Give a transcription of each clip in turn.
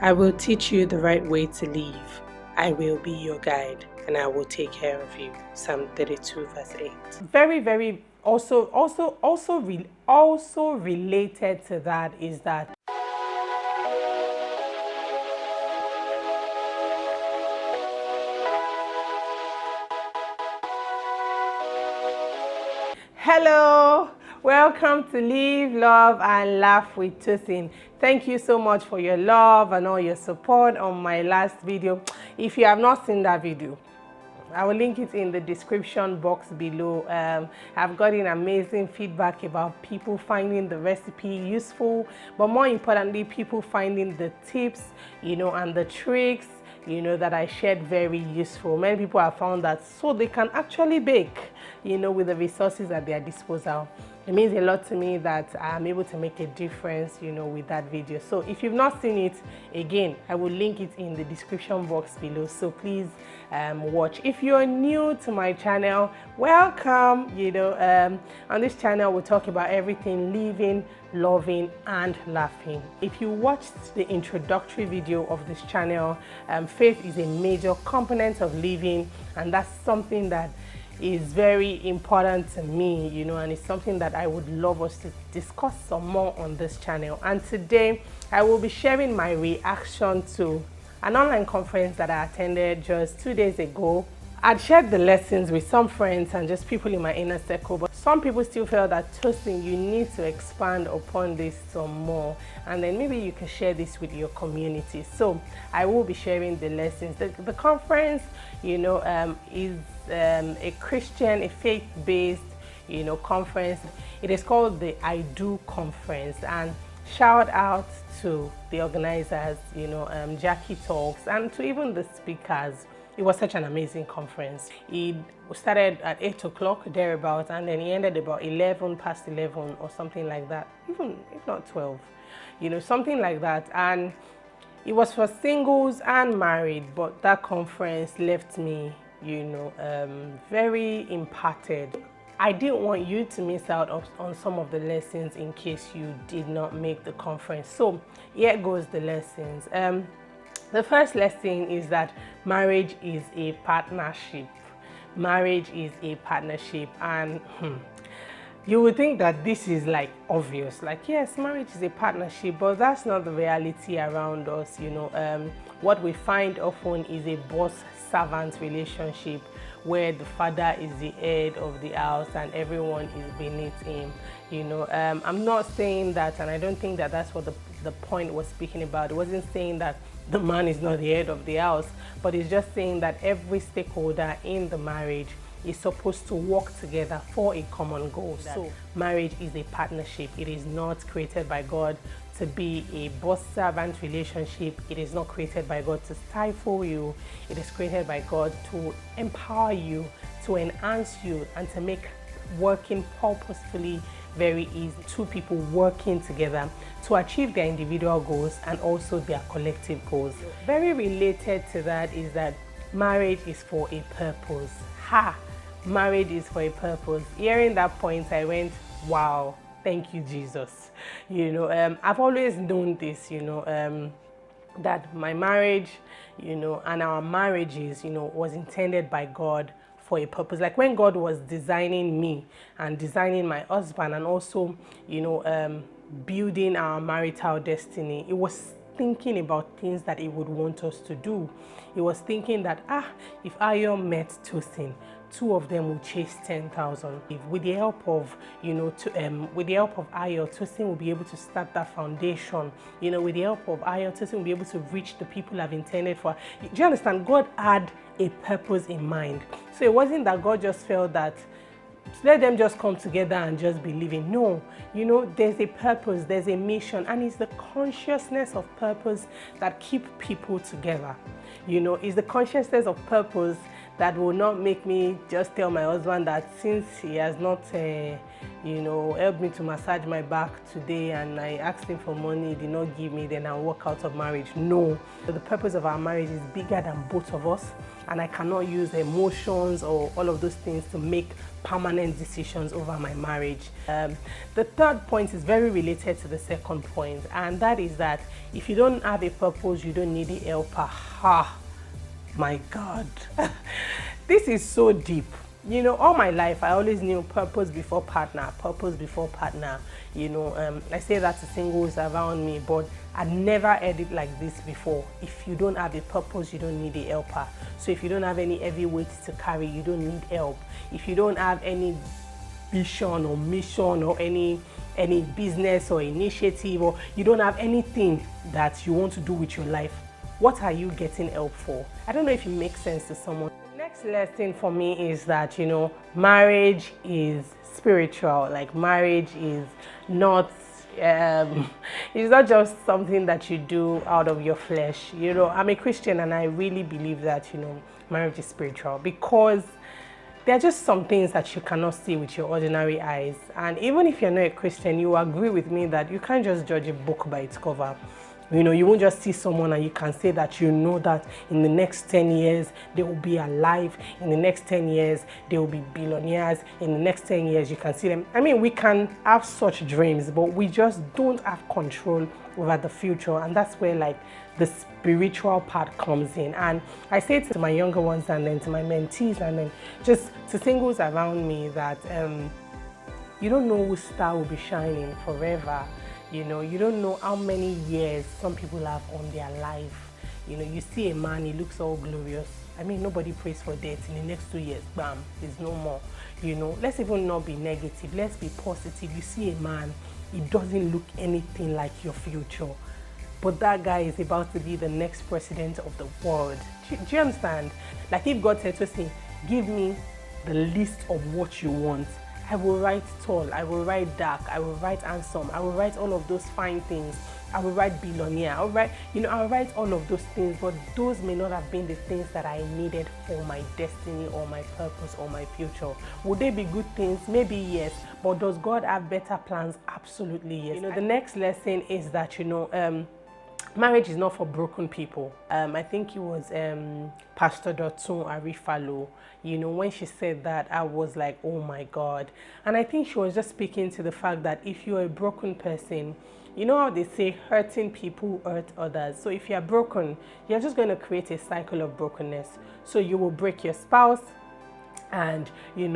I will teach you the right way to live. I will be your guide, and I will take care of you. Psalm 32 verse 8. Very also related to that is that hello, welcome to Live, Love and Laugh with Tosin. Thank you so much for your love and all your support on my last video. If you have not seen that video, I will link it in the description box below. I've gotten amazing feedback about people finding the recipe useful, but more importantly, people finding the tips, and the tricks, that I shared very useful. Many people have found that so they can actually bake, with the resources at their disposal. It means a lot to me that I'm able to make a difference, with that video. So if you've not seen it, again, I will link it in the description box below. So please watch. If you're new to my channel, welcome. On this channel, we'll talk about everything living, loving and laughing. If you watched the introductory video of this channel, faith is a major component of living, and that's something that is very important to me, and it's something that I would love us to discuss some more on this channel. And today I will be sharing my reaction to an online conference that I attended just 2 days ago. I'd shared the lessons with some friends and just people in my inner circle, but some people still felt that, Tosin, you need to expand upon this some more, and then maybe you can share this with your community. So I will be sharing the lessons. The conference, is a Christian, a faith-based, conference. It is called the I Do Conference, and shout out to the organizers, Jackie Talks, and to even the speakers. It was such an amazing conference. It started at 8 o'clock, thereabouts, and then it ended about 11 past 11 or something like that, even if not 12, something like that. And it was for singles and married, but that conference left me, very impacted. I didn't want you to miss out on some of the lessons in case you did not make the conference. So here goes the lessons. The first lesson is that marriage is a partnership. Marriage is a partnership, and you would think that this is like obvious, like yes, marriage is a partnership, but that's not the reality around us. What we find often is a boss-servant relationship where the father is the head of the house and everyone is beneath him. I'm not saying that, and I don't think that that's what the point was speaking about. It wasn't saying that the man is not the head of the house, but it's just saying that every stakeholder in the marriage is supposed to work together for a common goal. So marriage is a partnership. It is not created by God to be a boss-servant relationship. It is not created by God to stifle you. It is created by God to empower you, to enhance you, and to make working purposefully very easy. Two people working together to achieve their individual goals and also their collective goals. Very related to that is that marriage is for a purpose. Marriage is for a purpose. Hearing that point, I went, wow, thank you, Jesus. I've always known this, that my marriage, and our marriages, was intended by God for a purpose. Like when God was designing me and designing my husband and also, building our marital destiny, it was thinking about things that he would want us to do. He was thinking that, if Ayo met Tosin, two of them will chase 10,000. With the help of, with the help of Ayo, Tosin will be able to start that foundation. With the help of Ayo, Tosin will be able to reach the people I've intended for. Do you understand? God had a purpose in mind. So it wasn't that God just felt that let them just come together and just be living. No, there's a purpose, there's a mission, and it's the consciousness of purpose that keep people together. It's the consciousness of purpose that will not make me just tell my husband that since he has not helped me to massage my back today and I asked him for money, he did not give me, then I'll walk out of marriage. No. The purpose of our marriage is bigger than both of us, and I cannot use emotions or all of those things to make permanent decisions over my marriage. The third point is very related to the second point, and that is that if you don't have a purpose, you don't need a helper. My God. This is so deep. All my life, I always knew purpose before partner, purpose before partner. I say that to singles around me, but I never heard it like this before. If you don't have a purpose, you don't need a helper. So if you don't have any heavy weights to carry, you don't need help. If you don't have any vision or mission or any business or initiative, or you don't have anything that you want to do with your life, what are you getting help for? I don't know if it makes sense to someone. Next lesson for me is that, marriage is spiritual. Like, marriage is not, it's not just something that you do out of your flesh. I'm a Christian and I really believe that, marriage is spiritual, because there are just some things that you cannot see with your ordinary eyes. And even if you're not a Christian, you agree with me that you can't just judge a book by its cover. You won't just see someone and you can say that that in the next 10 years, they will be alive. In the next 10 years, they will be billionaires. In the next 10 years, you can see them. We can have such dreams, but we just don't have control over the future. And that's where the spiritual part comes in. And I say to my younger ones and then to my mentees and then just to singles around me that you don't know whose star will be shining forever. You don't know how many years some people have on their life. You see a man, he looks all glorious. Nobody prays for death. In the next 2 years, bam, there's no more. Let's even not be negative. Let's be positive. You see a man, he doesn't look anything like your future. But that guy is about to be the next president of the world. Do you understand? Like, if God said to me, give me the list of what you want, I will write tall, I will write dark, I will write handsome, I will write all of those fine things. I will write billionaire, I'll write all of those things, but those may not have been the things that I needed for my destiny or my purpose or my future. Would they be good things? Maybe yes, but does God have better plans? Absolutely yes. The next lesson is that, marriage is not for broken people. I think it was Pastor Tosin Arifalo. When she said that, I was like, oh my God. And I think she was just speaking to the fact that if you're a broken person, you know how they say hurting people hurt others. So if you're broken, you're just going to create a cycle of brokenness. So you will break your spouse, and you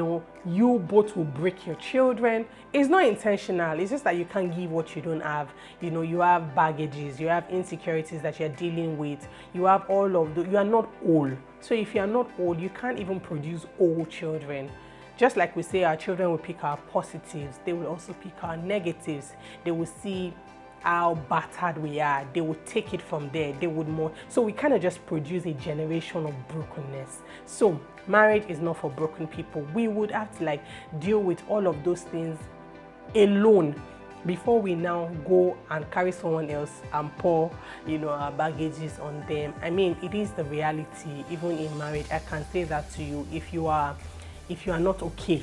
both will break your children. It's not intentional. It's just that you can't give what you don't have. You have baggages, you have insecurities that you're dealing with, you have all of you are not whole. So if you're not whole, you can't even produce whole children. Just like we say, our children will pick our positives, they will also pick our negatives. They will see how battered we are, they will take it from there, they would more. So we kind of just produce a generation of brokenness. So marriage is not for broken people. We would have to deal with all of those things alone before we now go and carry someone else and pour our baggages on them. It is the reality. Even in marriage, I can say that to you. If you are not okay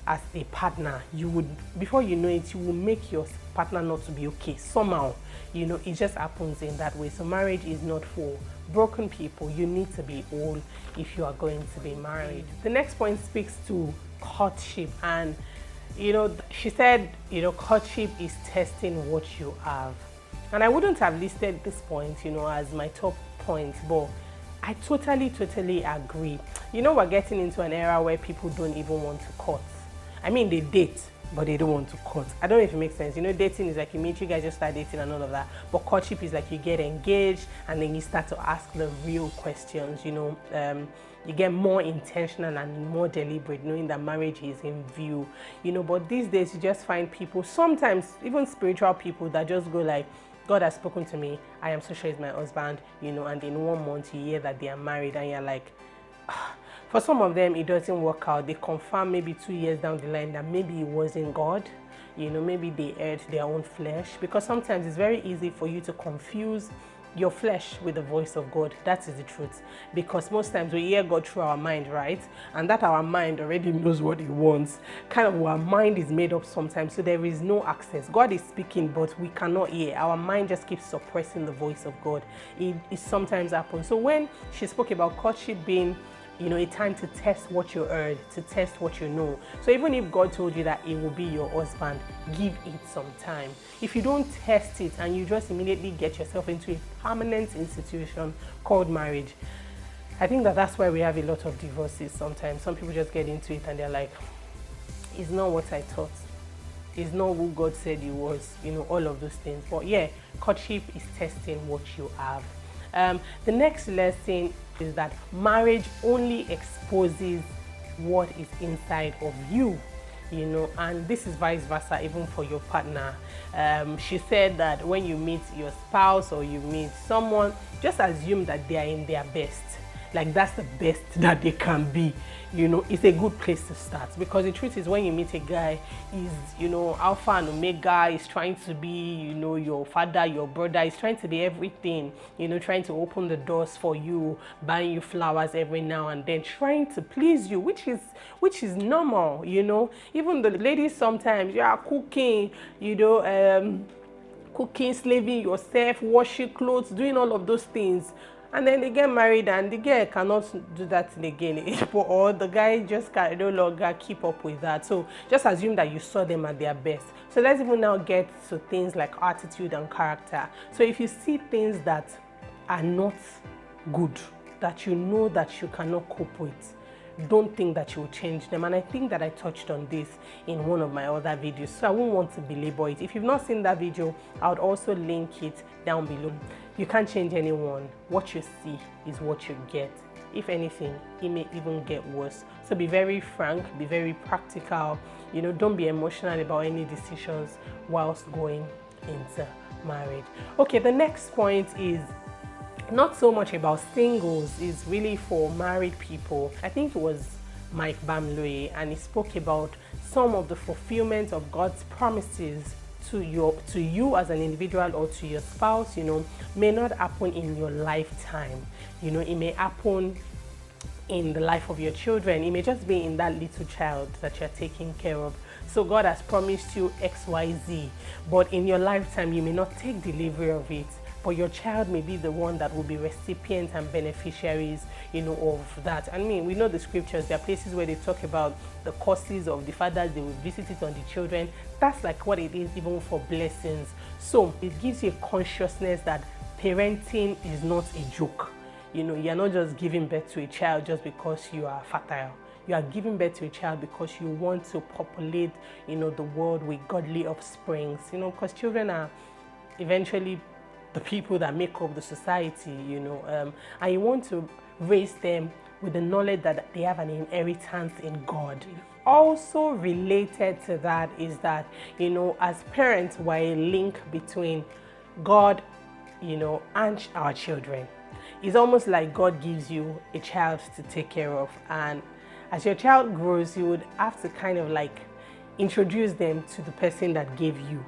as a partner, you would, before you know it, you will make your partner not to be okay somehow. It just happens in that way. So marriage is not for broken people. You need to be whole if you are going to be married. The next point speaks to courtship, and she said courtship is testing what you have. And I wouldn't have listed this point as my top point, but I totally agree. We're getting into an era where people don't even want to court. They date, but they don't want to court. I don't know if it makes sense. Dating is like you meet, you guys just start dating and all of that. But courtship is like you get engaged and then you start to ask the real questions. You get more intentional and more deliberate, knowing that marriage is in view. But these days you just find people, sometimes even spiritual people, that just go like, God has spoken to me, I am so sure he's my husband, and in 1 month you hear that they are married and you're like, for some of them, it doesn't work out. They confirm maybe 2 years down the line that maybe it wasn't God. maybe they ate their own flesh, because sometimes it's very easy for you to confuse your flesh with the voice of God. That is the truth, because most times we hear God through our mind, right? And that our mind already knows what He wants. Kind of our mind is made up sometimes, so there is no access. God is speaking, but we cannot hear. Our mind just keeps suppressing the voice of God. It sometimes happens. So when she spoke about courtship being a time to test what you heard, to test what you know. So even if God told you that it will be your husband, give it some time. If you don't test it and you just immediately get yourself into a permanent institution called marriage, I think that's why we have a lot of divorces sometimes. Some people just get into it and they're like, it's not what I thought. It's not who God said He was, all of those things. But yeah, courtship is testing what you have. The next lesson is that marriage only exposes what is inside of you, and this is vice versa even for your partner. She said that when you meet your spouse or you meet someone, just assume that they are in their best. Like that's the best that they can be. It's a good place to start, because the truth is when you meet a guy, he's alpha and omega, he's trying to be your father, your brother, he's trying to be everything, trying to open the doors for you, buying you flowers every now and then, trying to please you, which is normal. Even the ladies sometimes, you are cooking, cooking, slaving yourself, washing clothes, doing all of those things. And then they get married and the girl cannot do that thing again, or the guy just can no longer keep up with that. So just assume that you saw them at their best. So let's even now get to things like attitude and character. So if you see things that are not good, that that you cannot cope with, don't think that you will change them. And I think that I touched on this in one of my other videos, so I won't want to belabor it. If you've not seen that video, I would also link it down below. You can't change anyone. What you see is what you get. If anything, it may even get worse. So be very frank, be very practical. Don't be emotional about any decisions whilst going into marriage. Okay, the next point is not so much about singles, it's really for married people. I think it was Mike Bamloe, and he spoke about some of the fulfillment of God's promises to you as an individual or to your spouse, may not happen in your lifetime. It may happen in the life of your children. It may just be in that little child that you're taking care of. So God has promised you XYZ, but in your lifetime, you may not take delivery of it. But your child may be the one that will be recipients and beneficiaries, of that. I mean, we know the scriptures. There are places where they talk about the curses of the fathers, they will visit it on the children. That's like what it is even for blessings. So it gives you a consciousness that parenting is not a joke. You're not just giving birth to a child just because you are fertile. You are giving birth to a child because you want to populate, the world with godly offsprings, because children are eventually the people that make up the society, and you want to raise them with the knowledge that they have an inheritance in God. Also related to that is that, as parents, we're a link between God, and our children. It's almost like God gives you a child to take care of, and as your child grows, you would have to kind of like introduce them to the person that gave you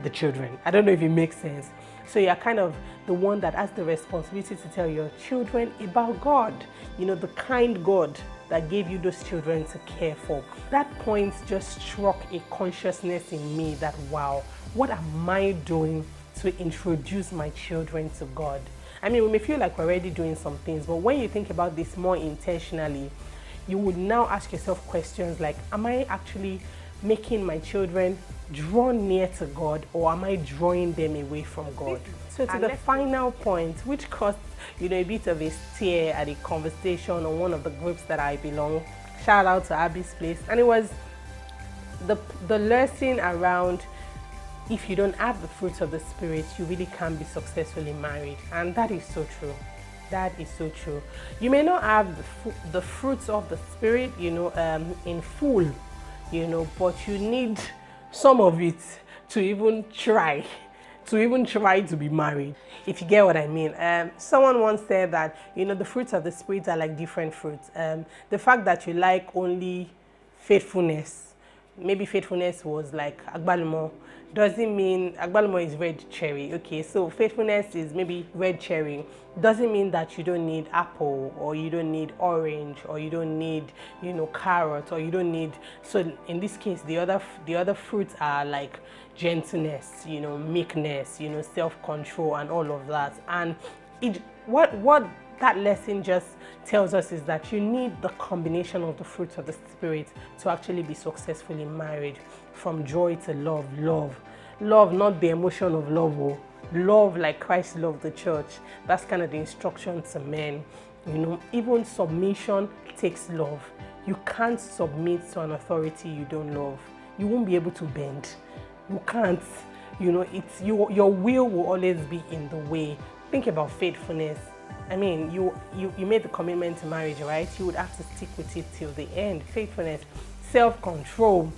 the children. I don't know if it makes sense. So you're kind of the one that has the responsibility to tell your children about God, the kind God that gave you those children to care for. That point just struck a consciousness in me that, wow, what am I doing to introduce my children to God? I mean, we may feel like we're already doing some things, but when you think about this more intentionally, you would now ask yourself questions like, am I actually making my children draw near to God, or am I drawing them away from God? So to the final point, which caused a bit of a stir at a conversation on one of the groups that I belong, shout out to Abby's Place, and it was the lesson around, if you don't have the fruits of the Spirit, you really can't be successfully married. And that is so true. That is so true. You may not have the fruits of the Spirit, in full, but you need some of it to even try to be married, if you get what I mean. Someone once said that, the fruits of the Spirit are like different fruits. The fact that you like only faithfulness maybe faithfulness was like agbalumo, doesn't mean agbalumo is red cherry. Okay, so faithfulness is maybe red cherry, doesn't mean that you don't need apple, or you don't need orange, or you don't need, you know, carrot, or you don't need. So in this case, the other fruits are like gentleness, you know, meekness, you know, self-control, and all of that. And what that lesson just tells us is that you need the combination of the fruits of the Spirit to actually be successfully married. From joy to love, not the emotion of love, oh. Love like Christ loved the church. That's kind of the instruction to men. You know, even submission takes love. You can't submit to an authority you don't love. You won't be able to bend. You can't. You know, it's your will always be in the way. Think about faithfulness. I mean, you made the commitment to marriage, right? You would have to stick with it till the end. Faithfulness, self-control,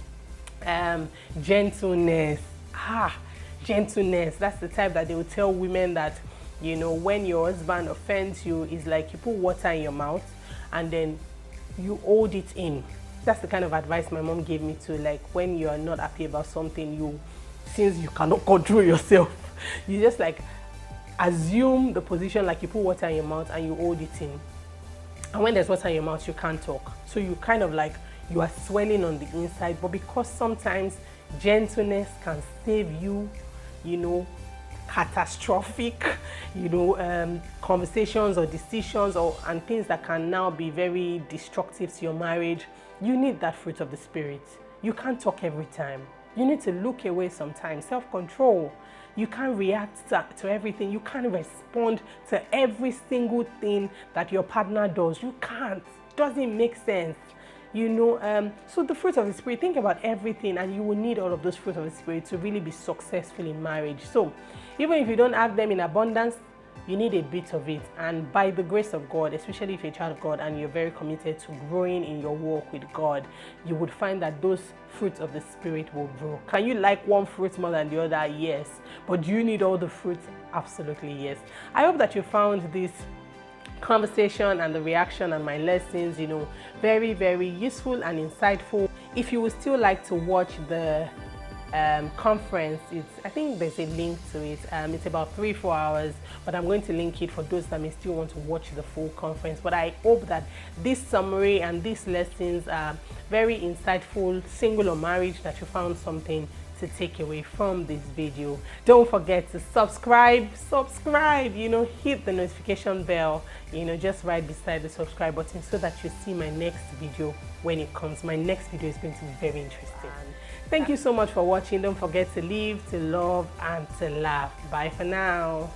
gentleness. Gentleness. That's the type that they will tell women that, you know, when your husband offends you, it's like you put water in your mouth and then you hold it in. That's the kind of advice my mom gave me to, like, when you are not happy about something, since you cannot control yourself, you just like assume the position like you put water in your mouth and you hold it in. And when there's water in your mouth, you can't talk. So you kind of like, you are swelling on the inside. But because sometimes gentleness can save you, you know, catastrophic, you know, conversations or decisions and things that can now be very destructive to your marriage, you need that fruit of the Spirit. You can't talk every time. You need to look away sometimes. Self-control. You can't react to everything. You can't respond to every single thing that your partner does. You can't. Doesn't make sense. You know, so the fruit of the Spirit, think about everything, and you will need all of those fruits of the Spirit to really be successful in marriage. So even if you don't have them in abundance, you need a bit of it. And by the grace of God, especially if you're a child of God and you're very committed to growing in your walk with God, you would find that those fruits of the Spirit will grow. Can you like one fruit more than the other? Yes. But do you need all the fruits? Absolutely yes. I hope that you found this conversation and the reaction and my lessons, you know, very, very useful and insightful. If you would still like to watch the conference, I think there's a link to it. It's about 3-4 hours, but I'm going to link it for those that may still want to watch the full conference. But I hope that this summary and these lessons are very insightful, single or marriage, that you found something to take away from this video. Don't forget to subscribe, you know, hit the notification bell, you know, just right beside the subscribe button, so that you see my next video when it comes. My next video is going to be very interesting. Thank you so much for watching. Don't forget to live, to love, and to laugh. Bye for now.